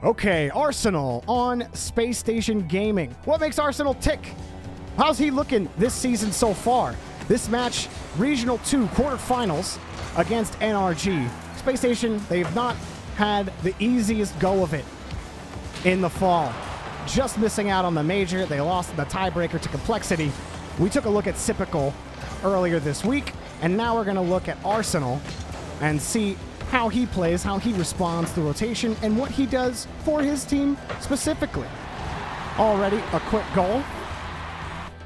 Okay, Arsenal on Space Station Gaming. What makes Arsenal tick? How's he looking this season so far? This match, Regional 2 quarterfinals against NRG. Space Station, they've not had the easiest go of it in the fall. Just missing out on the major. They lost the tiebreaker to Complexity. We took a look at Typical earlier this week, and now we're going to look at Arsenal and see how he plays, how he responds to rotation, and what he does for his team specifically. Already a quick goal.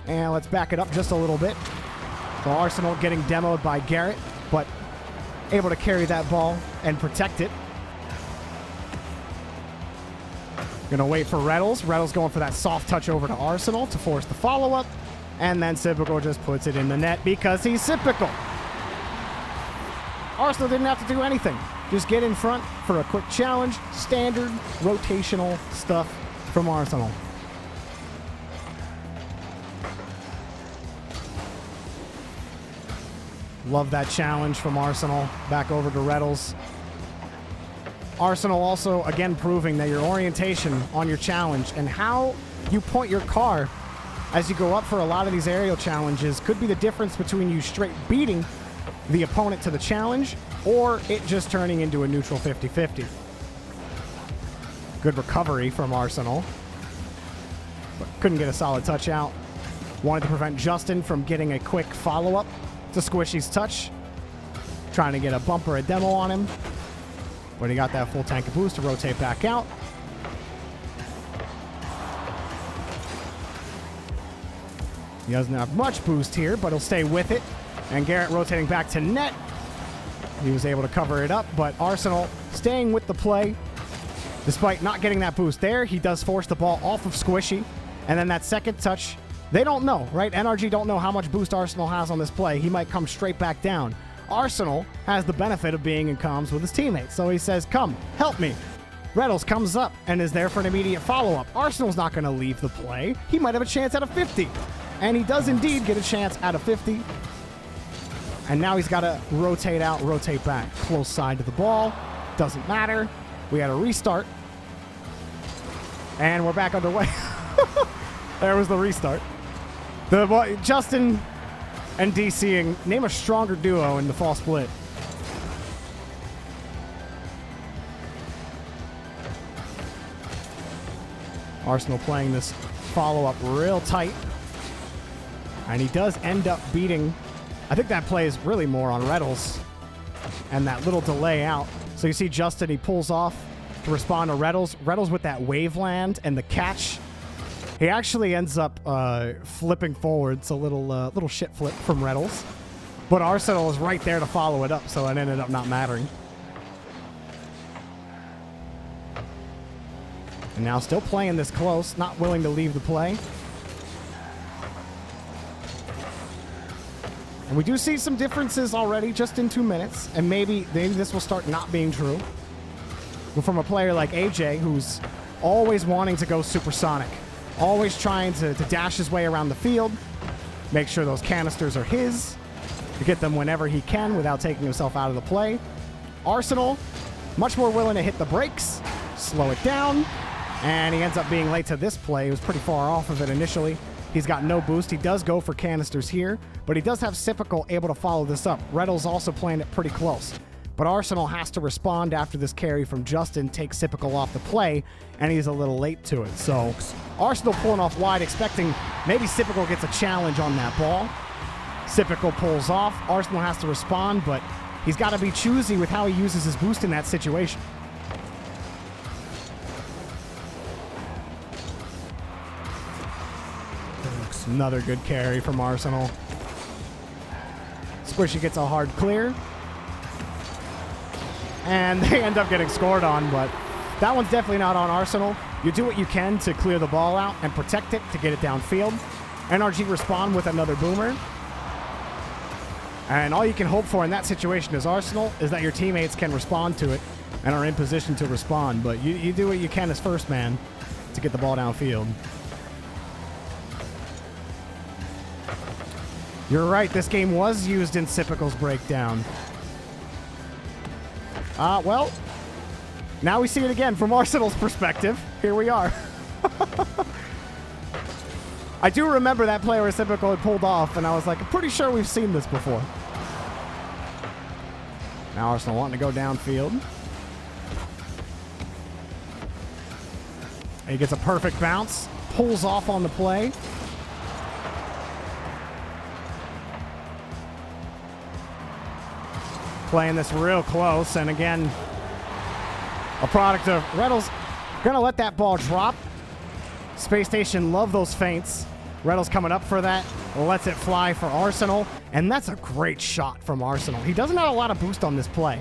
And let's back it up just a little bit. So Arsenal getting demoed by Garrett, but able to carry that ball and protect it. Gonna wait for Reddles. Reddles going for that soft touch over to Arsenal to force the follow-up. And then Typical just puts it in the net because he's Typical. Arsenal didn't have to do anything. Just get in front for a quick challenge. Standard rotational stuff from Arsenal. Love that challenge from Arsenal. Back over to Reddles. Arsenal also, again, proving that your orientation on your challenge and how you point your car as you go up for a lot of these aerial challenges could be the difference between you straight beating the opponent to the challenge or it just turning into a neutral 50-50. Good recovery from Arsenal, but couldn't get a solid touch out. Wanted to prevent Justin from getting a quick follow-up to Squishy's touch. Trying to get a bumper, a demo on him, but he got that full tank of boost to rotate back out. He doesn't have much boost here, but he'll stay with it. And Garrett rotating back to net. He was able to cover it up, but Arsenal staying with the play. Despite not getting that boost there, he does force the ball off of Squishy. And then that second touch, they don't know, right? NRG don't know how much boost Arsenal has on this play. He might come straight back down. Arsenal has the benefit of being in comms with his teammates. So he says, come, help me. Reddles comes up and is there for an immediate follow-up. Arsenal's not going to leave the play. He might have a chance at a 50. And he does indeed get a chance at a 50. And now he's got to rotate out, rotate back. Close side to the ball. Doesn't matter. We had a restart. And we're back underway. There was the restart. Justin and DCing. Name a stronger duo in the fall split. Arsenal playing this follow-up real tight. And he does end up beating... I think that play is really more on Reddles and that little delay out. So you see Justin, he pulls off to respond to Reddles. Reddles with that wave land and the catch. He actually ends up flipping forwards, a little shit flip from Reddles. But Arsenal is right there to follow it up, so it ended up not mattering. And now still playing this close, not willing to leave the play. And we do see some differences already just in 2 minutes, and maybe this will start not being true. But from a player like AJ, who's always wanting to go supersonic, always trying to dash his way around the field, make sure those canisters are his, to get them whenever he can without taking himself out of the play. Arsenal, much more willing to hit the brakes, slow it down, and he ends up being late to this play. He was pretty far off of it initially. He's got no boost. He does go for canisters here, but he does have Typical able to follow this up. Reddles also playing it pretty close. But Arsenal has to respond after this carry from Justin takes Typical off the play, and he's a little late to it. So Arsenal pulling off wide, expecting maybe Typical gets a challenge on that ball. Typical pulls off. Arsenal has to respond, but he's got to be choosy with how he uses his boost in that situation. Another good carry from Arsenal. Squishy gets a hard clear. And they end up getting scored on, but that one's definitely not on Arsenal. You do what you can to clear the ball out and protect it to get it downfield. NRG respond with another boomer. And all you can hope for in that situation as Arsenal is that your teammates can respond to it and are in position to respond. But you do what you can as first man to get the ball downfield. You're right, this game was used in Typical's breakdown. Well, Now we see it again from Arsenal's perspective. Here we are. I do remember that play where Reciprocal had pulled off, and I was like, I'm pretty sure we've seen this before. Now Arsenal wanting to go downfield. He gets a perfect bounce, pulls off on the play. Playing this real close, and again, a product of Reddle's gonna let that ball drop. Space Station love those feints. Reddle's coming up for that, lets it fly for Arsenal, and that's a great shot from Arsenal. He doesn't have a lot of boost on this play.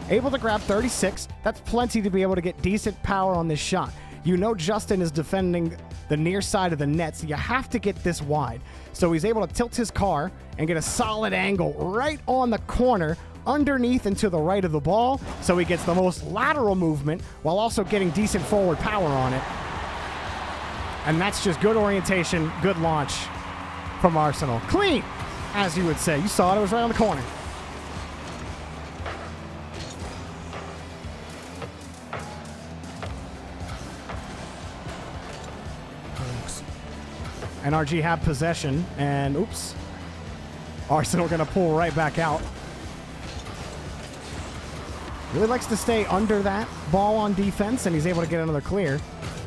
Able to grab 36, that's plenty to be able to get decent power on this shot. You know Justin is defending the near side of the net, so you have to get this wide. So he's able to tilt his car and get a solid angle right on the corner, underneath and to the right of the ball, so he gets the most lateral movement while also getting decent forward power on it. And that's just good orientation, good launch from Arsenal. Clean, as you would say. You saw it, it was right on the corner. NRG have possession, and oops. Arsenal gonna pull right back out. Really likes to stay under that ball on defense, and he's able to get another clear.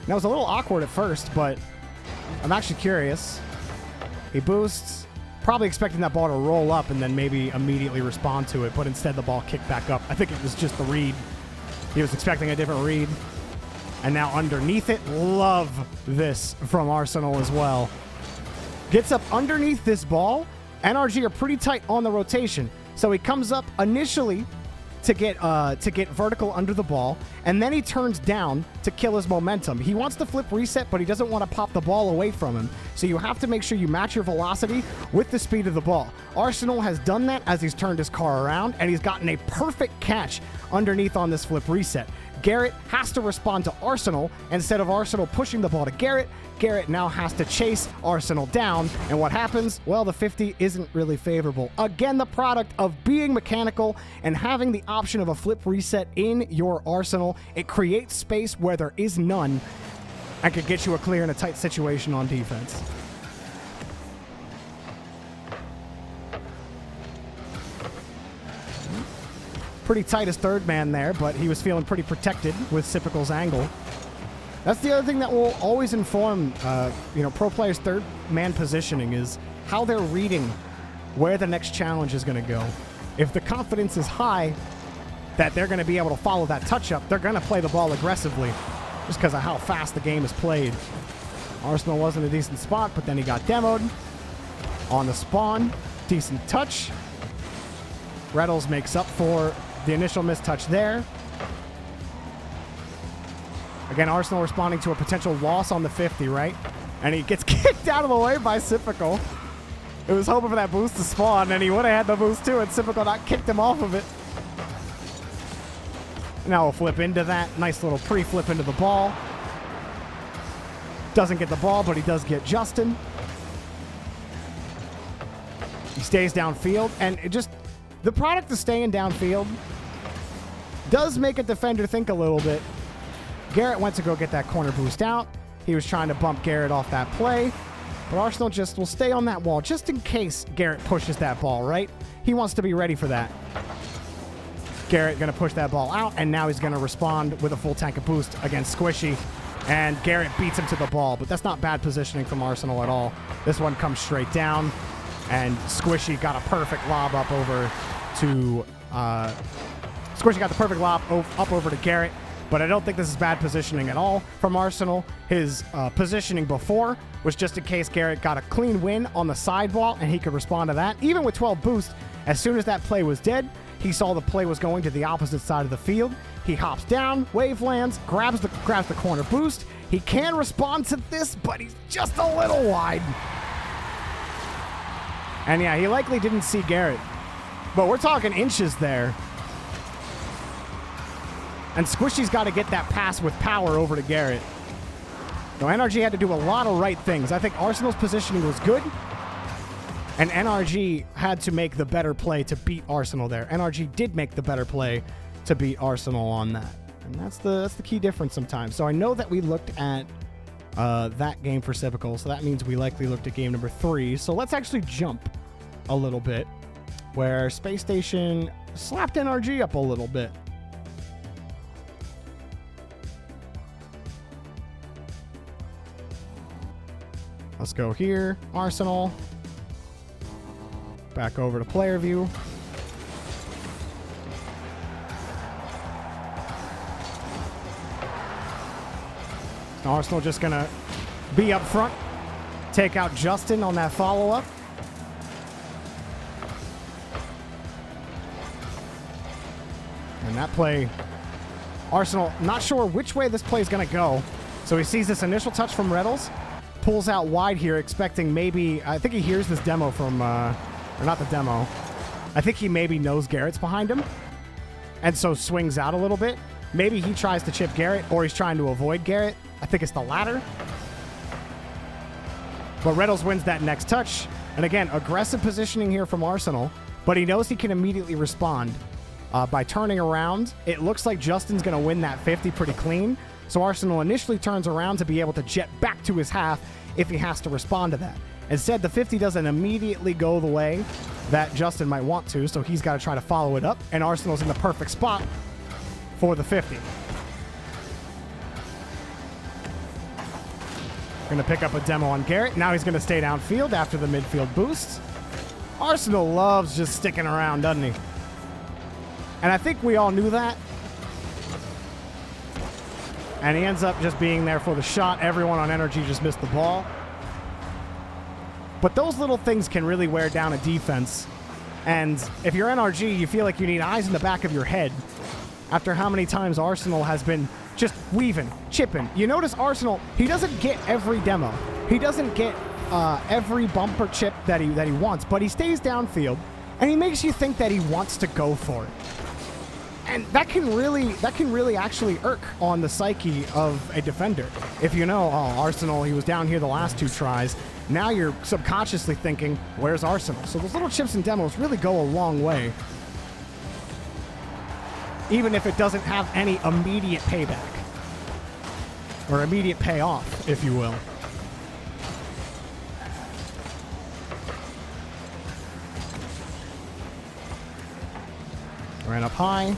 Now, it was a little awkward at first, but I'm actually curious. He boosts, probably expecting that ball to roll up and then maybe immediately respond to it, but instead the ball kicked back up. I think it was just the read. He was expecting a different read. And now underneath it, love this from Arsenal as well. Gets up underneath this ball. NRG are pretty tight on the rotation. So he comes up initially to get vertical under the ball, and then he turns down to kill his momentum. He wants to flip reset, but he doesn't want to pop the ball away from him. So you have to make sure you match your velocity with the speed of the ball. Arsenal has done that as he's turned his car around, and he's gotten a perfect catch underneath on this flip reset. Garrett has to respond to Arsenal. Instead of Arsenal pushing the ball to Garrett, Garrett now has to chase Arsenal down. And what happens? Well, the 50 isn't really favorable. Again, the product of being mechanical and having the option of a flip reset in your arsenal. It creates space where there is none and could get you a clear in a tight situation on defense. Pretty tight as third man there, but he was feeling pretty protected with Sipical's angle. That's the other thing that will always inform, pro players' third man positioning is how they're reading where the next challenge is going to go. If the confidence is high that they're going to be able to follow that touch-up, they're going to play the ball aggressively just because of how fast the game is played. Arsenal was in a decent spot, but then he got demoed on the spawn. Decent touch. Reddles makes up for the initial mistouch there. Again, Arsenal responding to a potential loss on the 50, right? And he gets kicked out of the way by Sipical. It was hoping for that boost to spawn, and he would have had the boost too, and Sipical not kicked him off of it. Now we'll flip into that. Nice little pre-flip into the ball. Doesn't get the ball, but he does get Justin. He stays downfield, and it just... the product of staying downfield does make a defender think a little bit. Garrett went to go get that corner boost out. He was trying to bump Garrett off that play, but Arsenal just will stay on that wall just in case Garrett pushes that ball, right? He wants to be ready for that. Garrett going to push that ball out, and now he's going to respond with a full tank of boost against Squishy, and Garrett beats him to the ball, but that's not bad positioning from Arsenal at all. This one comes straight down, and Squishy got a perfect lob up over to... Squishy got the perfect lob up over to Garrett, but I don't think this is bad positioning at all from Arsenal. His positioning before was just in case Garrett got a clean win on the side ball and he could respond to that. Even with 12 boost, as soon as that play was dead, he saw the play was going to the opposite side of the field. He hops down, wave lands, grabs the corner boost. He can respond to this, but he's just a little wide. And yeah, he likely didn't see Garrett, but we're talking inches there. And Squishy's got to get that pass with power over to Garrett. Now, NRG had to do a lot of right things. I think Arsenal's positioning was good, and NRG had to make the better play to beat Arsenal there. NRG did make the better play to beat Arsenal on that. And that's the key difference sometimes. So I know that we looked at that game for Civical, so that means we likely looked at game number 3. So let's actually jump a little bit, where Space Station slapped NRG up a little bit. Let's go here, Arsenal. Back over to player view. Arsenal just gonna be up front, take out Justin on that follow-up. And that play, Arsenal not sure which way this play is gonna go. So he sees this initial touch from Reddles, pulls out wide here, expecting maybe, I think he hears this demo from, or not the demo. I think he maybe knows Garrett's behind him, and so swings out a little bit. Maybe he tries to chip Garrett, or he's trying to avoid Garrett. I think it's the latter. But Reddles wins that next touch. And again, aggressive positioning here from Arsenal, but he knows he can immediately respond by turning around. It looks like Justin's going to win that 50 pretty clean. So Arsenal initially turns around to be able to jet back to his half if he has to respond to that. Instead, the 50 doesn't immediately go the way that Justin might want to, so he's got to try to follow it up, and Arsenal's in the perfect spot for the 50. Going to pick up a demo on Garrett. Now he's going to stay downfield after the midfield boost. Arsenal loves just sticking around, doesn't he? And I think we all knew that. And he ends up just being there for the shot. Everyone on energy just missed the ball. But those little things can really wear down a defense. And if you're NRG, you feel like you need eyes in the back of your head after how many times Arsenal has been just weaving, chipping. You notice Arsenal, he doesn't get every demo. He doesn't get every bumper chip that he wants, but he stays downfield, and he makes you think that he wants to go for it. And that can really actually irk on the psyche of a defender. If you know, oh, Arsenal, he was down here the last 2 tries. Now you're subconsciously thinking, where's Arsenal? So those little chips and demos really go a long way, even if it doesn't have any immediate payback or immediate payoff, if you will. Ran up high.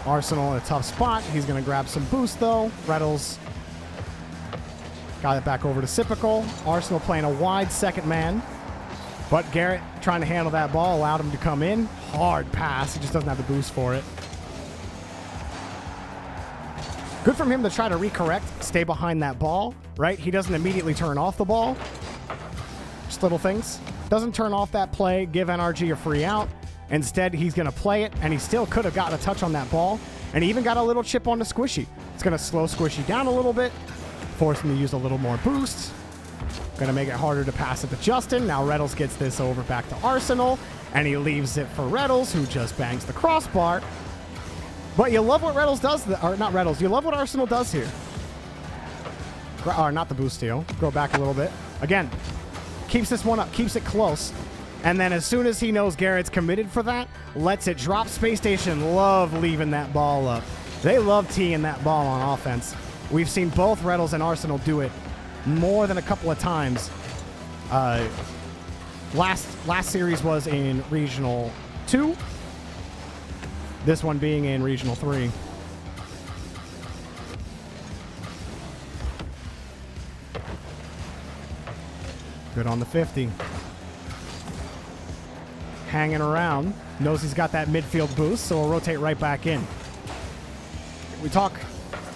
Arsenal in a tough spot. He's going to grab some boost, though. Reddles got it back over to Sipical. Arsenal playing a wide second man. But Garrett trying to handle that ball allowed him to come in. Hard pass. He just doesn't have the boost for it. Good from him to try to recorrect, stay behind that ball, right? He doesn't immediately turn off the ball. Just little things. Doesn't turn off that play, give NRG a free out. Instead, he's going to play it, and he still could have gotten a touch on that ball. And he even got a little chip on the Squishy. It's going to slow Squishy down a little bit, force him to use a little more boost. Going to make it harder to pass it to Justin. Now Reddles gets this over back to Arsenal, and he leaves it for Reddles, who just bangs the crossbar. But you love what Reddles does, or not Reddles, you love what Arsenal does here. Or not the boost steal. Go back a little bit. Again, keeps this one up, keeps it close. And then as soon as he knows Garrett's committed for that, lets it drop. Space Station love leaving that ball up. They love teeing that ball on offense. We've seen both Reddles and Arsenal do it more than a couple of times. Last series was in Regional 2. This one being in Regional 3. Good on the 50. Hanging around. Knows he's got that midfield boost, so we'll rotate right back in. We talk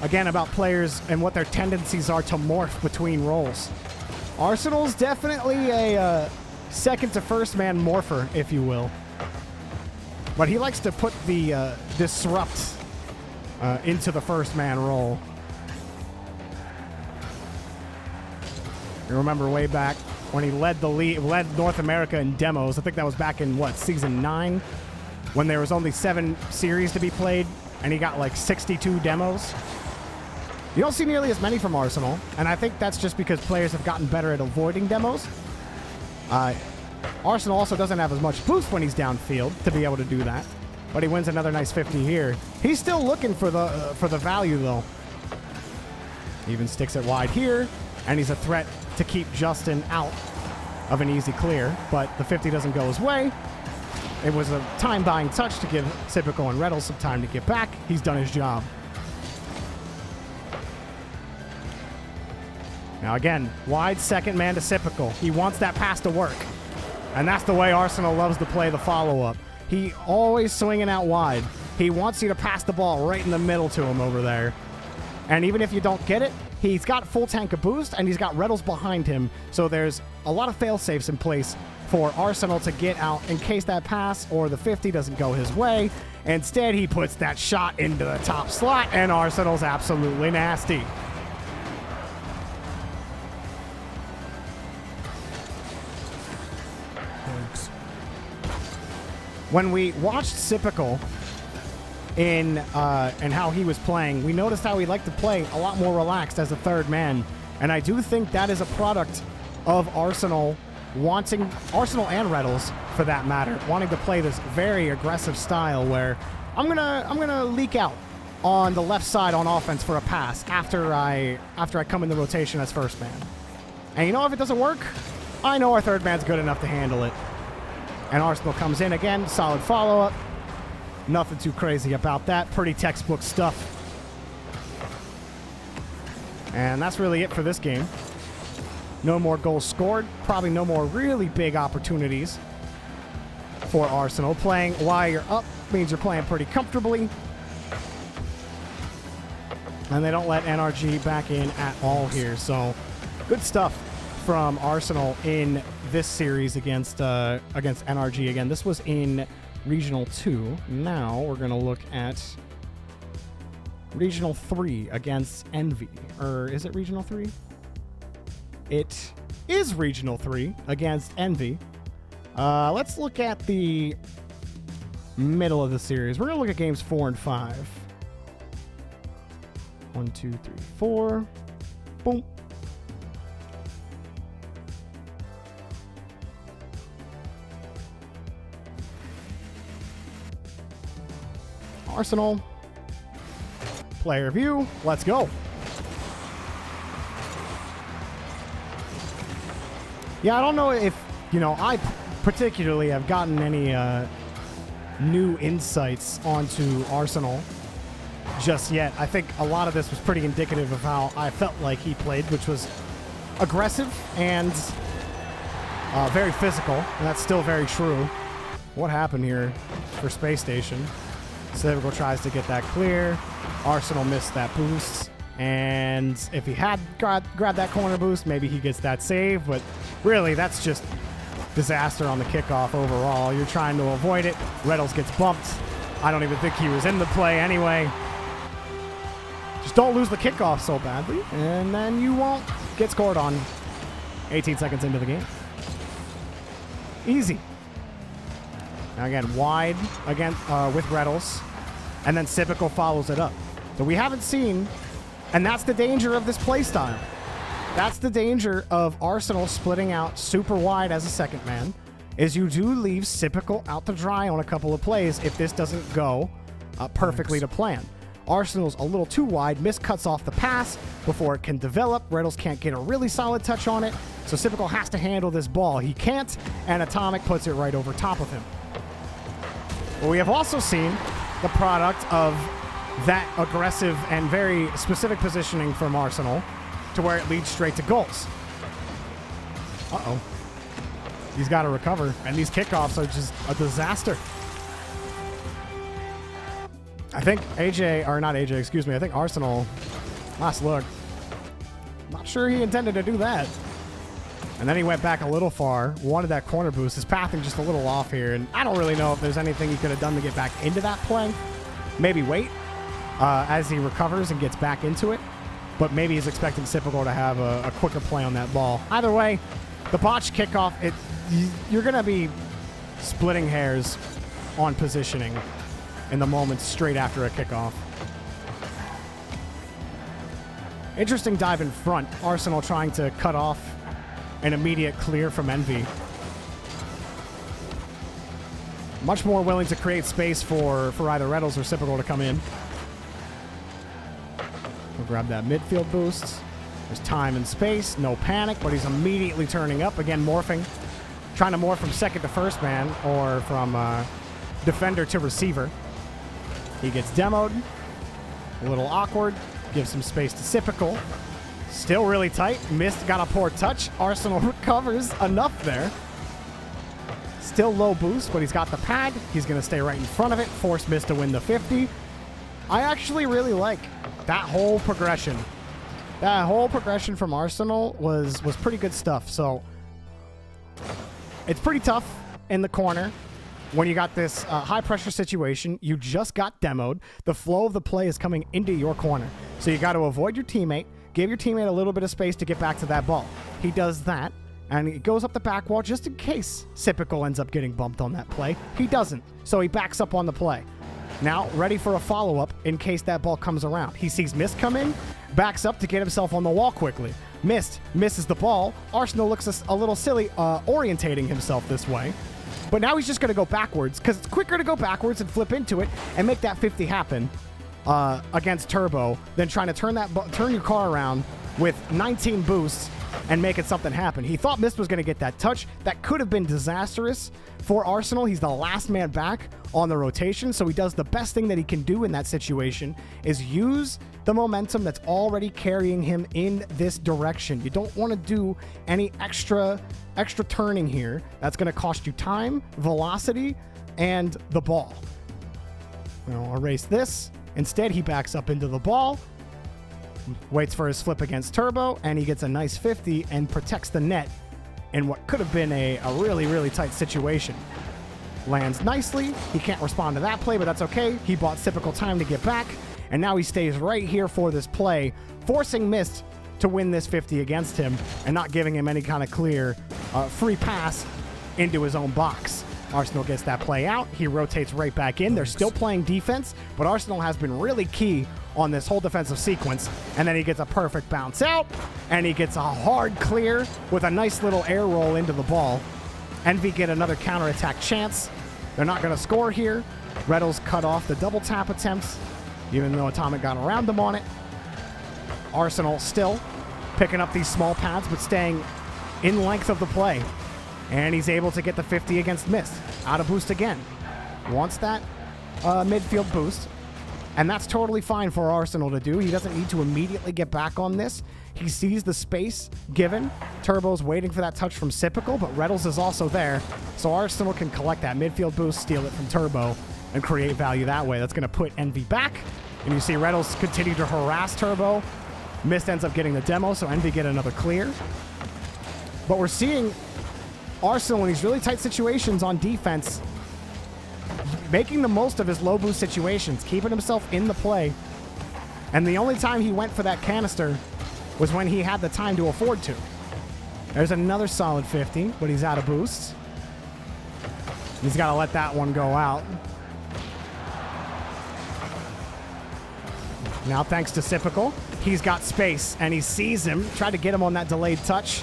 again about players and what their tendencies are to morph between roles. Arsenal's definitely a second to first man morpher, if you will. But he likes to put the disrupt into the first man role. You remember way back when he led North America in demos. I think that was back in, what, Season 9? When there was only 7 series to be played, and he got like 62 demos. You don't see nearly as many from Arsenal, and I think that's just because players have gotten better at avoiding demos. Arsenal also doesn't have as much boost when he's downfield to be able to do that. but he wins another nice 50 here. He's still looking for the value, though. Even sticks it wide here, and he's a threat to keep Justin out of an easy clear, but the 50 doesn't go his way. It was a time-buying touch to give Sypical and Reddles some time to get back. He's done his job. Now again, wide second man to Sypical. He wants that pass to work. And that's the way Arsenal loves to play the follow-up. He always swinging out wide. He wants you to pass the ball right in the middle to him over there. And even if you don't get it, he's got full tank of boost, and he's got Reddles behind him. So there's a lot of fail-safes in place for Arsenal to get out in case that pass or the 50 doesn't go his way. Instead, he puts that shot into the top slot, and Arsenal's absolutely nasty. When we watched Sypical in and how he was playing, we noticed how he liked to play a lot more relaxed as a third man. And I do think that is a product of Arsenal wanting, Arsenal and Reddles for that matter, wanting to play this very aggressive style where I'm gonna leak out on the left side on offense for a pass after I come in the rotation as first man. And you know, if it doesn't work, I know our third man's good enough to handle it. And Arsenal comes in again, solid follow-up. Nothing too crazy about that. Pretty textbook stuff. And that's really it for this game. No more goals scored. Probably no more really big opportunities for Arsenal. Playing while you're up means you're playing pretty comfortably. And they don't let NRG back in at all here. So good stuff from Arsenal in this series against NRG. Again, this was in Regional 2. Now we're going to look at Regional 3 against Envy. Or is it Regional 3? It is Regional 3 against Envy. Let's look at the middle of the series. We're going to look at games 4 and 5. 1, 2, 3, 4. Boom. Arsenal. Player view. Let's go. Yeah, I don't know if, I particularly have gotten any new insights onto Arsenal just yet. I think a lot of this was pretty indicative of how I felt like he played, which was aggressive and very physical, and that's still very true. What happened here for Space Station? Sypical tries to get that clear. Arsenal missed that boost. And if he had grabbed that corner boost, maybe he gets that save. But really, that's just disaster on the kickoff overall. You're trying to avoid it. Reddles gets bumped. I don't even think he was in the play anyway. Just don't lose the kickoff so badly, and then you won't get scored on 18 seconds into the game. Easy. Now again, wide again with Reddles, and then Sypical follows it up. So we haven't seen, and that's the danger of this play style. That's the danger of Arsenal splitting out super wide as a second man, is you do leave Sypical out to dry on a couple of plays if this doesn't go perfectly to plan. Arsenal's a little too wide, miscuts off the pass before it can develop. Reddles can't get a really solid touch on it, so Sypical has to handle this ball. He can't, and Atomic puts it right over top of him. But we have also seen the product of that aggressive and very specific positioning from Arsenal to where it leads straight to goals. Uh-oh. He's got to recover, and these kickoffs are just a disaster. I think I think Arsenal, last look, not sure he intended to do that. And then he went back a little far, wanted that corner boost. His pathing just a little off here, and I don't really know if there's anything he could have done to get back into that play. Maybe wait as he recovers and gets back into it, but maybe he's expecting Sypical to have a quicker play on that ball. Either way, the botched kickoff, you're going to be splitting hairs on positioning in the moments straight after a kickoff. Interesting dive in front. Arsenal trying to cut off an immediate clear from Envy. Much more willing to create space for either Reddles or Cypical to come in. We'll grab that midfield boost. There's time and space, no panic, but he's immediately turning up. Again, morphing. Trying to morph from second to first man or from defender to receiver. He gets demoed. A little awkward. Gives some space to Cypical. Still really tight. Missed, got a poor touch. Arsenal recovers enough there. Still low boost, but he's got the pad. He's going to stay right in front of it. Force Mist to win the 50. I actually really like that whole progression. That whole progression from Arsenal was pretty good stuff. So it's pretty tough in the corner when you got this high-pressure situation. You just got demoed. The flow of the play is coming into your corner. So you got to avoid your teammate, give your teammate a little bit of space to get back to that ball. He does that, and he goes up the back wall just in case Cypical ends up getting bumped on that play. He doesn't, so he backs up on the play. Now, ready for a follow-up in case that ball comes around. He sees Mist come in, backs up to get himself on the wall quickly. Mist misses the ball. Arsenal looks a little silly orientating himself this way. But now he's just going to go backwards because it's quicker to go backwards and flip into it and make that 50 happen against Turbo than trying to turn your car around with 19 boosts and making something happen. He thought Mist was going to get that touch. That could have been disastrous for Arsenal. He's the last man back on the rotation, so he does the best thing that he can do in that situation is use the momentum that's already carrying him in this direction. You don't want to do any extra turning here. That's going to cost you time, velocity, and the ball. I'll erase this. Instead, he backs up into the ball, waits for his flip against Turbo, and he gets a nice 50 and protects the net in what could have been a really, really tight situation. Lands nicely. He can't respond to that play, but that's okay. He bought Cypical time to get back, and now he stays right here for this play, forcing Mist to win this 50 against him and not giving him any kind of clear free pass into his own box. Arsenal gets that play out. He rotates right back in. They're still playing defense, but Arsenal has been really key on this whole defensive sequence. And then he gets a perfect bounce out, and he gets a hard clear with a nice little air roll into the ball. Envy get another counterattack chance. They're not going to score here. Reddles cut off the double tap attempts, even though Atomic got around them on it. Arsenal still picking up these small pads, but staying in length of the play. And he's able to get the 50 against Mist. Out of boost again. Wants that midfield boost. And that's totally fine for Arsenal to do. He doesn't need to immediately get back on this. He sees the space given. Turbo's waiting for that touch from Cypical, but Reddles is also there. So Arsenal can collect that midfield boost, steal it from Turbo, and create value that way. That's going to put Envy back. And you see Reddles continue to harass Turbo. Mist ends up getting the demo, so Envy get another clear. But we're seeing Arsenal in these really tight situations on defense, making the most of his low boost situations, keeping himself in the play. And the only time he went for that canister was when he had the time to afford to. There's another solid 50, but he's out of boost. He's got to let that one go out. Now, thanks to Cypical, he's got space, and he sees him. Tried to get him on that delayed touch.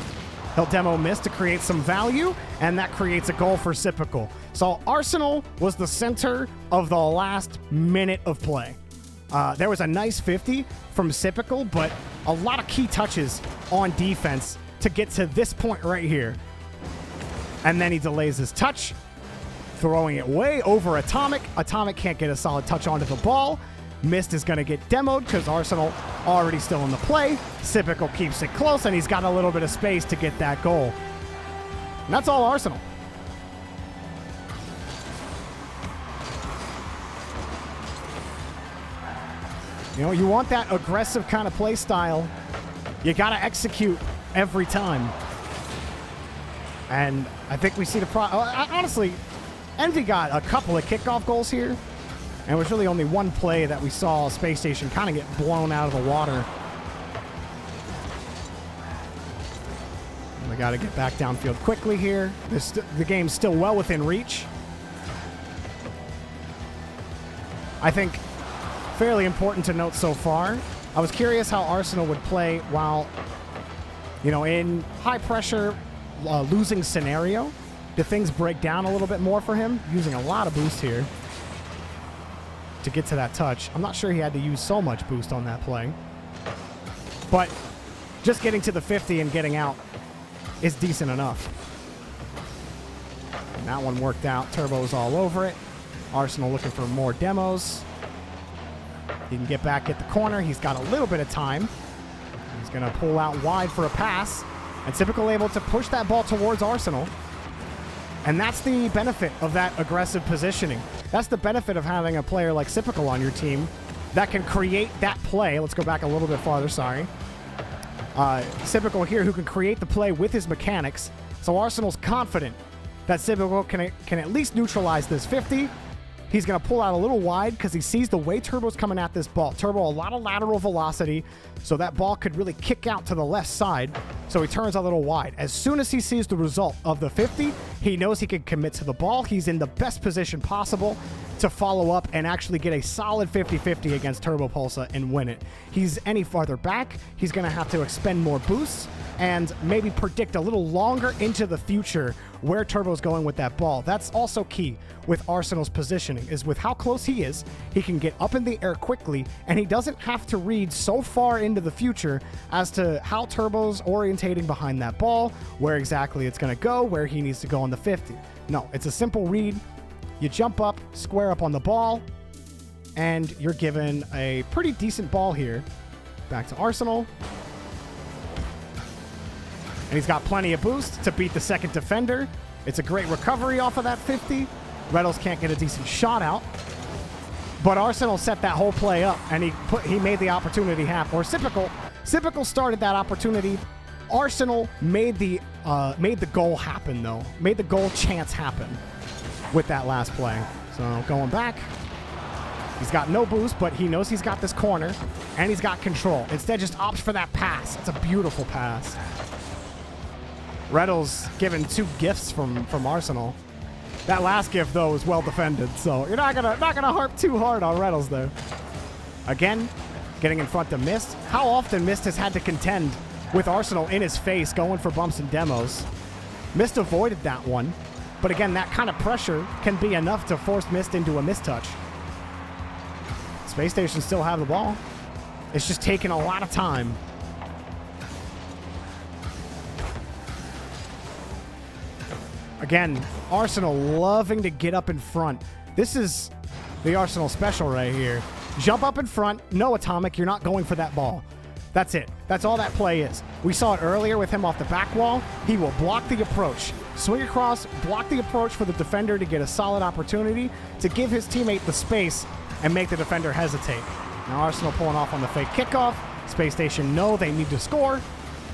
He'll demo Mist to create some value, and that creates a goal for Cypical. So Arsenal was the center of the last minute of play. There was a nice 50 from Cypical, but a lot of key touches on defense to get to this point right here. And then he delays his touch, throwing it way over Atomic. Atomic can't get a solid touch onto the ball. Mist is going to get demoed because Arsenal already still in the play. Cypical keeps it close, and he's got a little bit of space to get that goal. And that's all Arsenal. You know, you want that aggressive kind of play style. You got to execute every time. And I think we see the honestly, Envy got a couple of kickoff goals here. And it was really only one play that we saw Space Station kind of get blown out of the water. And we got to get back downfield quickly here. The game's still well within reach. I think fairly important to note so far. I was curious how Arsenal would play while, you know, in high pressure losing scenario. do things break down a little bit more for him? Using a lot of boost here to get to that touch. I'm not sure he had to use so much boost on that play. But just getting to the 50 and getting out is decent enough. And that one worked out. Turbo's all over it. Arsenal looking for more demos. He can get back at the corner. He's got a little bit of time. He's going to pull out wide for a pass. And Typical able to push that ball towards Arsenal. And that's the benefit of that aggressive positioning. That's the benefit of having a player like Typical on your team that can create that play. Let's go back a little bit farther, sorry. Typical here who can create the play with his mechanics. So Arsenal's confident that Typical can at least neutralize this 50. He's going to pull out a little wide because he sees the way Turbo's coming at this ball. Turbo, a lot of lateral velocity, so that ball could really kick out to the left side. So he turns a little wide. As soon as he sees the result of the 50, he knows he can commit to the ball. He's in the best position possible to follow up and actually get a solid 50-50 against Turbo Pulsa and win it. He's any farther back, he's going to have to expend more boosts and maybe predict a little longer into the future where Turbo's going with that ball. That's also key with Arsenal's positioning, is with how close he is, he can get up in the air quickly, and he doesn't have to read so far into the future as to how Turbo's orientating behind that ball, where exactly it's going to go, where he needs to go on the 50. No, it's a simple read. You jump up, square up on the ball, and you're given a pretty decent ball here. Back to Arsenal. And he's got plenty of boost to beat the second defender. It's a great recovery off of that 50. Reynolds can't get a decent shot out. But Arsenal set that whole play up, and he made the opportunity happen. Or Typical started that opportunity. Arsenal made the goal happen, though. Made the goal chance happen with that last play. So going back. He's got no boost, but he knows he's got this corner, and he's got control. Instead, just opts for that pass. It's a beautiful pass. Reynolds given 2 gifts from Arsenal. That last gift, though, was well defended, so you're not gonna harp too hard on Reynolds there. Again, getting in front of Mist. How often Mist has had to contend with Arsenal in his face, going for bumps and demos. Mist avoided that one, but again, that kind of pressure can be enough to force Mist into a mistouch. Space Station still have the ball. It's just taking a lot of time. Again, Arsenal loving to get up in front. This is the Arsenal special right here. Jump up in front, no atomic, you're not going for that ball. That's it. That's all that play is. We saw it earlier with him off the back wall. He will block the approach. Swing across, block the approach for the defender to get a solid opportunity to give his teammate the space and make the defender hesitate. Now Arsenal pulling off on the fake kickoff. Space Station know they need to score.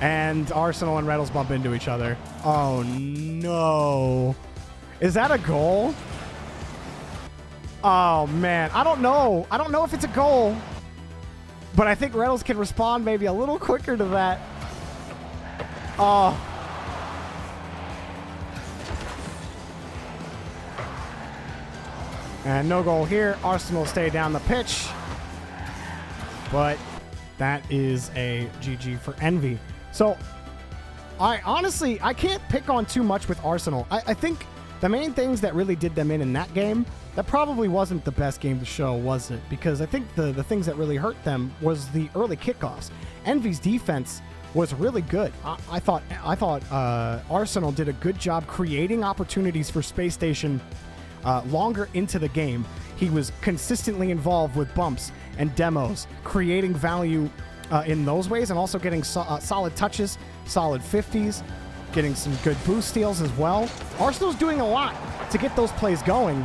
And Arsenal and Reynolds bump into each other. Oh, no. Is that a goal? Oh, man. I don't know. I don't know if it's a goal. But I think Reynolds can respond maybe a little quicker to that. Oh. And no goal here. Arsenal stay down the pitch. But that is a GG for Envy. So, I honestly can't pick on too much with Arsenal. I think the main things that really did them in that game, that probably wasn't the best game to show, was it? Because I think the things that really hurt them was the early kickoffs. Envy's defense was really good. I thought Arsenal did a good job creating opportunities for Space Station longer into the game. He was consistently involved with bumps and demos, creating value in those ways, and also getting solid touches, solid 50s, getting some good boost steals as well. Arsenal's doing a lot to get those plays going,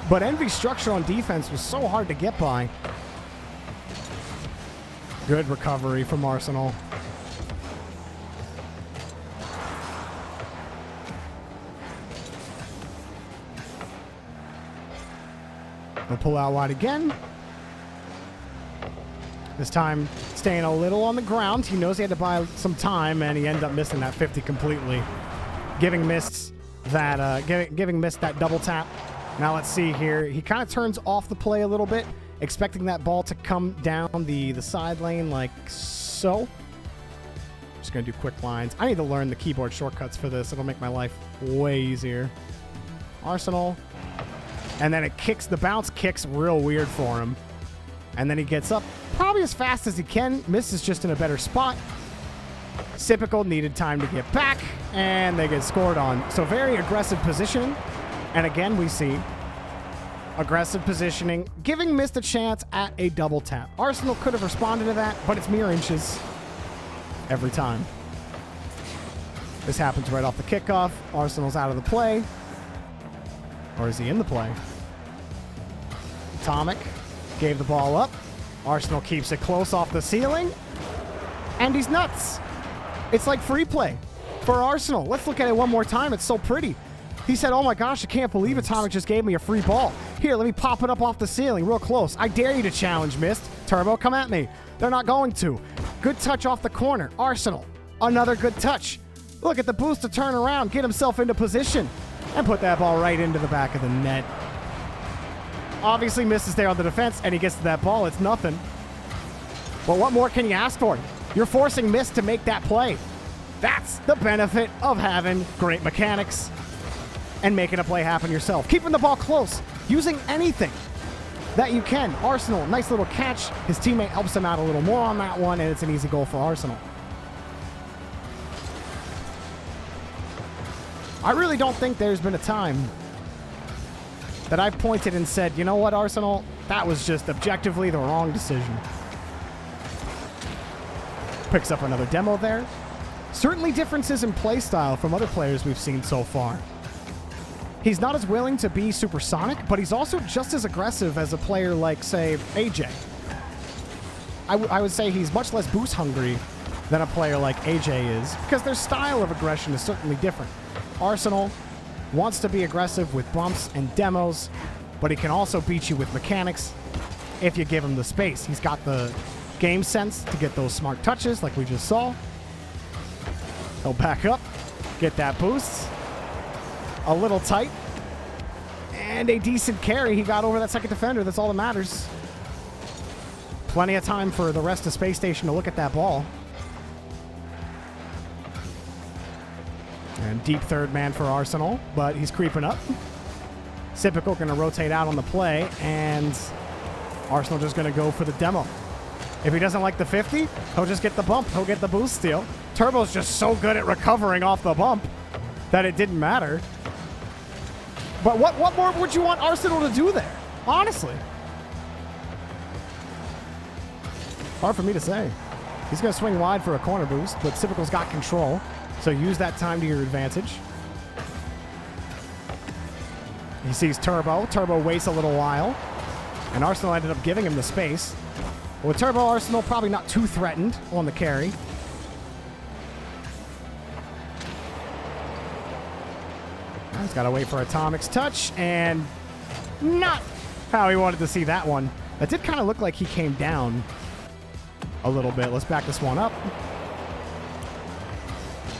but Envy's structure on defense was so hard to get by. Good recovery from Arsenal. They'll pull out wide again. This time, staying a little on the ground. He knows he had to buy some time, and he ended up missing that 50 completely. Giving Mist that double tap. Now let's see here. He kind of turns off the play a little bit, expecting that ball to come down the side lane like so. Just going to do quick lines. I need to learn the keyboard shortcuts for this. It'll make my life way easier. Arsenal. And then it kicks. The bounce kicks real weird for him. And then he gets up probably as fast as he can. Mist is just in a better spot. Typical needed time to get back. And they get scored on. So very aggressive positioning. And again, we see aggressive positioning, giving Mist a chance at a double tap. Arsenal could have responded to that, but it's mere inches every time. This happens right off the kickoff. Arsenal's out of the play. Or is he in the play? Atomic gave the ball up. Arsenal keeps it close off the ceiling. And he's nuts. It's like free play for Arsenal. Let's look at it one more time. It's so pretty. He said, oh my gosh, I can't believe Atomic just gave me a free ball. Here, let me pop it up off the ceiling real close. I dare you to challenge, Mist. Turbo, come at me. They're not going to. Good touch off the corner. Arsenal, another good touch. Look at the boost to turn around, get himself into position, and put that ball right into the back of the net. Obviously, Mist is there on the defense, and he gets to that ball. It's nothing. Well, what more can you ask for? You're forcing Mist to make that play. That's the benefit of having great mechanics and making a play happen yourself. Keeping the ball close, using anything that you can. Arsenal, nice little catch. His teammate helps him out a little more on that one, and it's an easy goal for Arsenal. I really don't think there's been a time that I've pointed and said, you know what, Arsenal? That was just objectively the wrong decision. Picks up another demo there. Certainly differences in play style from other players we've seen so far. He's not as willing to be supersonic, but he's also just as aggressive as a player like, say, AJ. I would say he's much less boost hungry than a player like AJ is, because their style of aggression is certainly different. Arsenal wants to be aggressive with bumps and demos, but he can also beat you with mechanics if you give him the space. He's got the game sense to get those smart touches like we just saw. He'll back up, get that boost. A little tight. And a decent carry. He got over that second defender. That's all that matters. Plenty of time for the rest of Space Station to look at that ball. And deep third man for Arsenal, but he's creeping up. Typical going to rotate out on the play, and Arsenal just going to go for the demo. If he doesn't like the 50, he'll just get the bump. He'll get the boost steal. Turbo's just so good at recovering off the bump that it didn't matter. But what more would you want Arsenal to do there? Honestly. Hard for me to say. He's going to swing wide for a corner boost, but Typical's got control. So use that time to your advantage. He sees Turbo. Turbo waits a little while. And Arsenal ended up giving him the space. With Turbo, Arsenal probably not too threatened on the carry. He's got to wait for Atomic's touch, and not how he wanted to see that one. That did kind of look like he came down a little bit. Let's back this one up.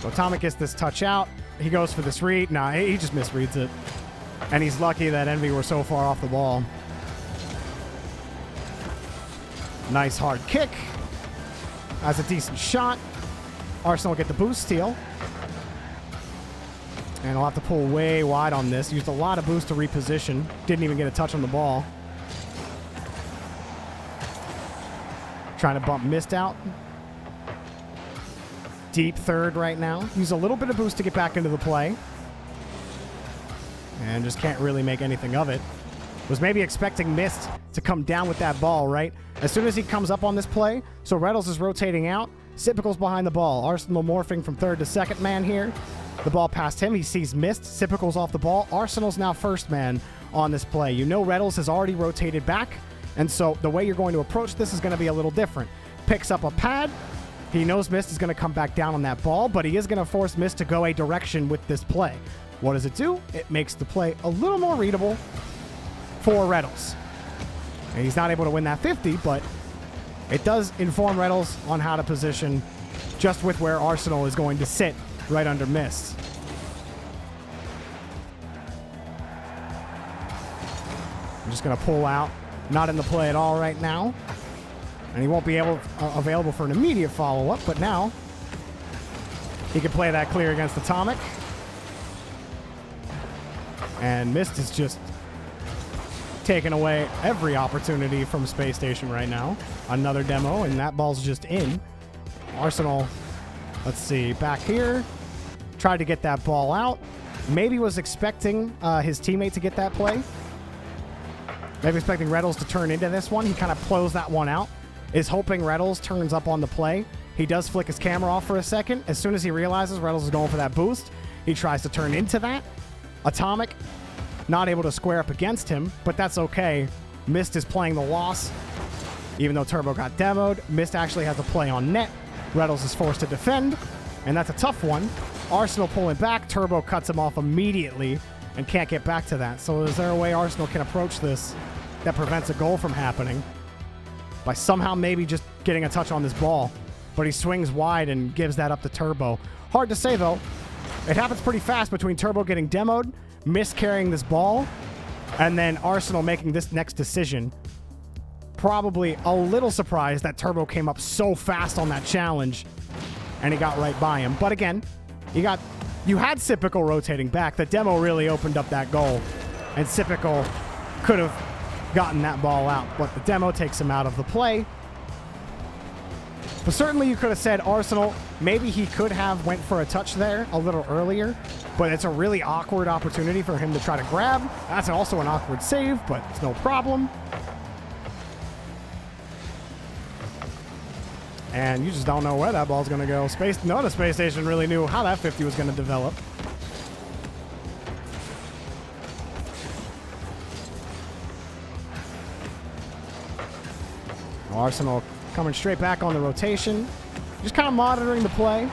So Atomic gets this touch out. He goes for this read. Nah, he just misreads it. And he's lucky that Envy were so far off the ball. Nice hard kick. That's a decent shot. Arsenal get the boost steal. And I'll have to pull way wide on this. Used a lot of boost to reposition. Didn't even get a touch on the ball. Trying to bump Mist out. Deep third right now. Use a little bit of boost to get back into the play. And just can't really make anything of it. Was maybe expecting Mist to come down with that ball, right? As soon as he comes up on this play, so Reynolds is rotating out. Typical's behind the ball. Arsenal morphing from third to second man here. The ball past him. He sees Mist. Typical's off the ball. Arsenal's now first man on this play. You know Reynolds has already rotated back, and so the way you're going to approach this is going to be a little different. Picks up a pad. He knows Mist is going to come back down on that ball, but he is going to force Mist to go a direction with this play. What does it do? It makes the play a little more readable for Reynolds. And he's not able to win that 50, but it does inform Reynolds on how to position just with where Arsenal is going to sit right under Mist. I'm just going to pull out. Not in the play at all right now. And he won't be available for an immediate follow-up, but now He can play that clear against Atomic. And Mist is just taking away every opportunity from Space Station right now. Another demo, and that ball's just in. Arsenal, let's see, back here. Tried to get that ball out. Maybe was expecting his teammate to get that play. Maybe expecting Reddles to turn into this one. He kind of closed that one out. Is hoping Reddles turns up on the play. He does flick his camera off for a second. As soon as he realizes Reddles is going for that boost, he tries to turn into that. Atomic, not able to square up against him, but that's okay. Mist is playing the loss. Even though Turbo got demoed, Mist actually has a play on net. Reddles is forced to defend, and that's a tough one. Arsenal pulling back. Turbo cuts him off immediately and can't get back to that. So is there a way Arsenal can approach this that prevents a goal from happening? By somehow maybe just getting a touch on this ball. But he swings wide and gives that up to Turbo. Hard to say, though. It happens pretty fast between Turbo getting demoed, miscarrying this ball, and then Arsenal making this next decision. Probably a little surprised that Turbo came up so fast on that challenge, and he got right by him. But again, you had Sipical rotating back. The demo really opened up that goal, and Sipical could have gotten that ball out, but the demo takes him out of the play. But certainly you could have said Arsenal, maybe he could have went for a touch there a little earlier, but it's a really awkward opportunity for him to try to grab. That's also an awkward save, but it's no problem. And you just don't know where that ball's going to go. None of the Space Station really knew how that 50 was going to develop. Arsenal coming straight back on the rotation. Just kind of monitoring the play.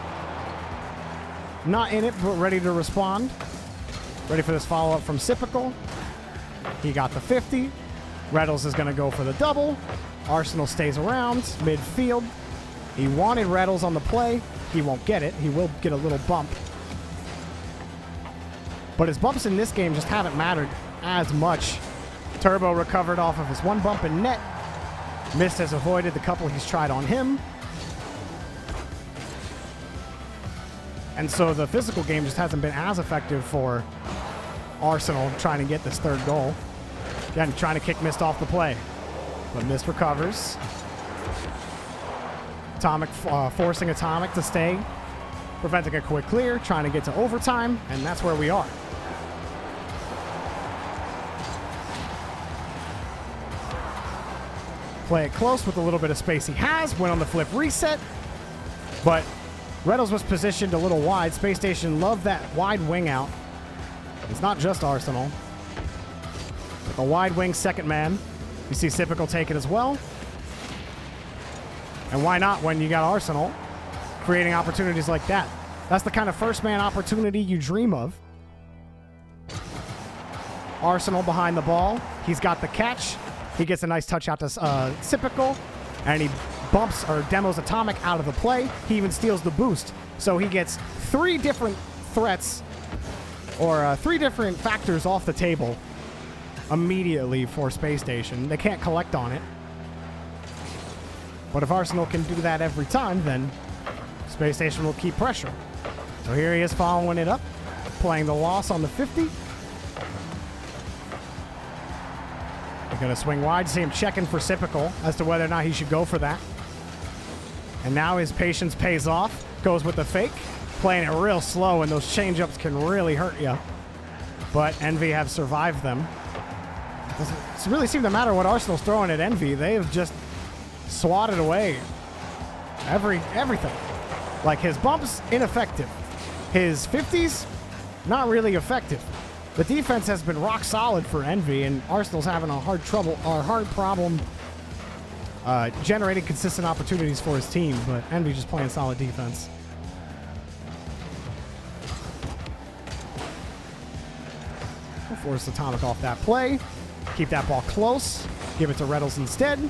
Not in it, but ready to respond. Ready for this follow-up from Sipical. He got the 50. Reddles is going to go for the double. Arsenal stays around midfield. He wanted Reddles on the play. He won't get it. He will get a little bump. But his bumps in this game just haven't mattered as much. Turbo recovered off of his one bump in net. Mist has avoided the couple he's tried on him. And so the physical game just hasn't been as effective for Arsenal trying to get this third goal. Again, trying to kick Mist off the play. But Mist recovers. Atomic forcing Atomic to stay. Preventing a quick clear. Trying to get to overtime. And that's where we are. Play it close with a little bit of space he has. Went on the flip reset. But Reddles was positioned a little wide. Space Station loved that wide wing out. It's not just Arsenal. But the wide wing second man. You see Sipical take it as well. And why not when you got Arsenal creating opportunities like that? That's the kind of first man opportunity you dream of. Arsenal behind the ball. He's got the catch. He gets a nice touch out to Sipical, and he bumps or demos Atomic out of the play. He even steals the boost. So he gets three different threats or three different factors off the table immediately for Space Station. They can't collect on it. But if Arsenal can do that every time, then Space Station will keep pressure. So here he is following it up, playing the loss on the 50. They're going to swing wide. See him checking for Sipical as to whether or not he should go for that. And now his patience pays off. Goes with the fake. Playing it real slow, and those change-ups can really hurt you. But Envy have survived them. Doesn't really seem to matter what Arsenal's throwing at Envy. They have just swatted away everything. Like his bumps, ineffective. His 50s, not really effective. The defense has been rock solid for Envy, and Arsenal's having a hard problem generating consistent opportunities for his team, but Envy just playing solid defense. We'll force Atomic off that play. Keep that ball close. Give it to Reddles instead.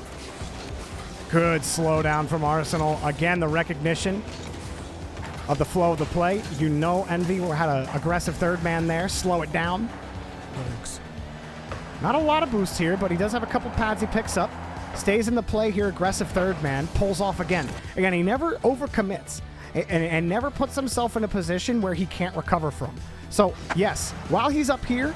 Good slowdown from Arsenal. Again, the recognition of the flow of the play. You know Envy had an aggressive third man there. Slow it down. Not a lot of boost here, but he does have a couple pads he picks up. Stays in the play here, aggressive third man. Pulls off again. Again, he never overcommits. and never puts himself in a position where he can't recover from. So, yes, while he's up here,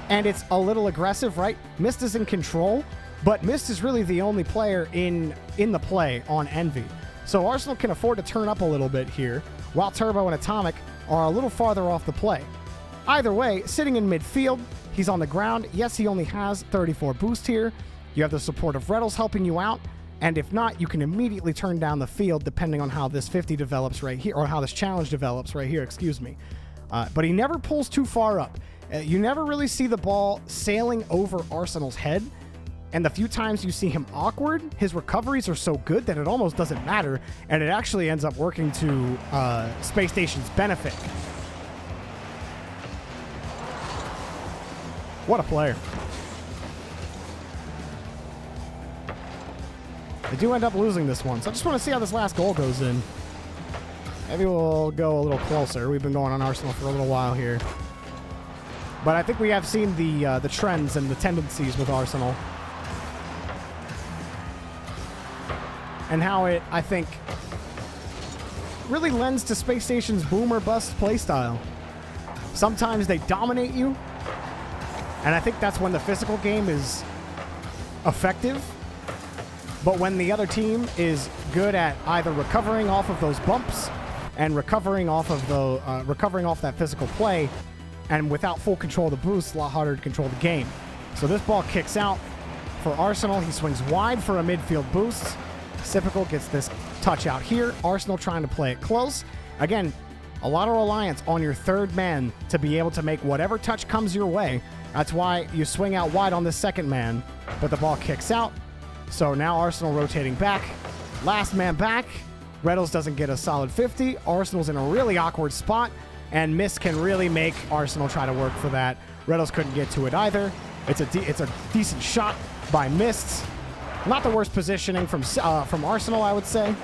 and it's a little aggressive, right? Mist is in control, but Mist is really the only player in the play on Envy. So Arsenal can afford to turn up a little bit here, while Turbo and Atomic are a little farther off the play. Either way, sitting in midfield, he's on the ground. Yes, he only has 34 boost here. You have the support of Reddles helping you out, and if not, you can immediately turn down the field depending on how this 50 develops right here, or how this challenge develops right here, excuse me. But he never pulls too far up. You never really see the ball sailing over Arsenal's head, and the few times you see him awkward, his recoveries are so good that it almost doesn't matter, and it actually ends up working to Space Station's benefit. What a player. They do end up losing this one, so I just want to see how this last goal goes in. Maybe we'll go a little closer. We've been going on Arsenal for a little while here. But I think we have seen the trends and the tendencies with Arsenal. And how it, I think, really lends to Space Station's boom or bust playstyle. Sometimes they dominate you, and I think that's when the physical game is effective. But when the other team is good at either recovering off of those bumps and recovering off of that physical play, and without full control of the boost, a lot harder to control the game. So this ball kicks out for Arsenal. He swings wide for a midfield boost. Sipical gets this touch out here. Arsenal trying to play it close. Again, a lot of reliance on your third man to be able to make whatever touch comes your way. That's why you swing out wide on this second man, but the ball kicks out. So now Arsenal rotating back. Last man back. Reddles doesn't get a solid 50. Arsenal's in a really awkward spot, and Mist can really make Arsenal try to work for that. Reddles couldn't get to it either. It's a decent shot by Mist. Not the worst positioning from Arsenal, I would say.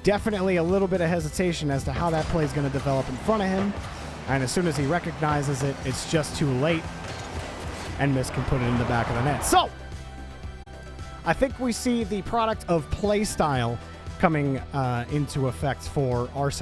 Definitely a little bit of hesitation as to how that play is going to develop in front of him. And as soon as he recognizes it, it's just too late. And Mist can put it in the back of the net. So, I think we see the product of playstyle coming into effect for Arsenal.